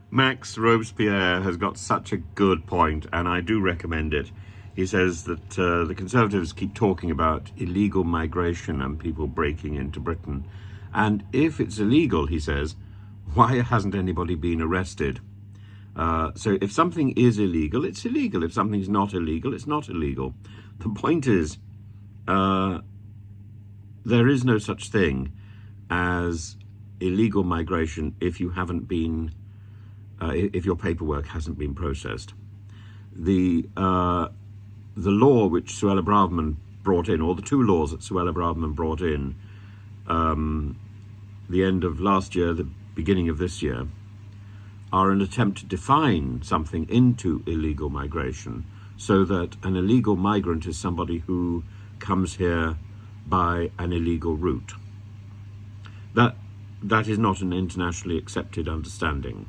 Max Robespierre has got such a good point, and I do recommend it. He says that the Conservatives keep talking about illegal migration and people breaking into Britain. And if it's illegal, he says, why hasn't anybody been arrested? So if something is illegal, it's illegal. If something's not illegal, it's not illegal. The point is, there is no such thing as illegal migration if you haven't been, if your paperwork hasn't been processed. The law which Suella Braverman brought in, or the two laws that Suella Braverman brought in, the end of last year, the beginning of this year, are an attempt to define something into illegal migration, so that an illegal migrant is somebody who comes here by an illegal route. That is not an internationally accepted understanding.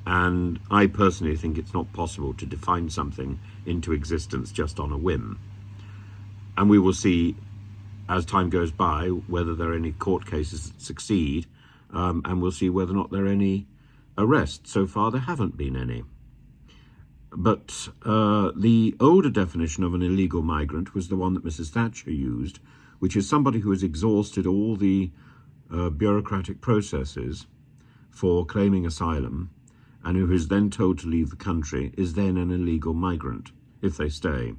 And I personally think it's not possible to define something into existence just on a whim. And we will see, as time goes by, whether there are any court cases that succeed, and we'll see whether or not there are any arrests. So far, there haven't been any. But the older definition of an illegal migrant was the one that Mrs. Thatcher used, which is somebody who has exhausted all the bureaucratic processes for claiming asylum, and who is then told to leave the country, is then an illegal migrant, if they stay.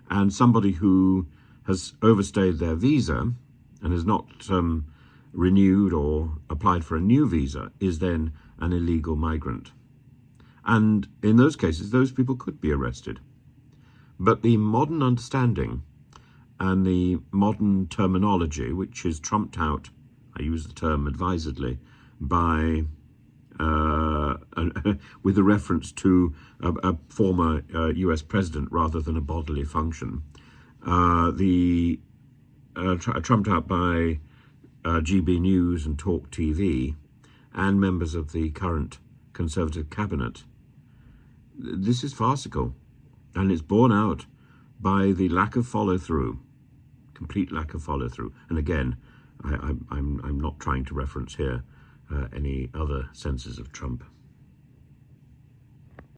And somebody who has overstayed their visa and has not renewed or applied for a new visa is then an illegal migrant. And in those cases, those people could be arrested. But the modern understanding and the modern terminology, which is trumped out, I use the term advisedly, by with a reference to a former US president rather than a bodily function, trumped out by GB News and Talk TV and members of the current Conservative cabinet. This is farcical, and it's borne out by the lack of follow-through, complete lack of follow-through. And again, I'm not trying to reference here any other senses of Trump.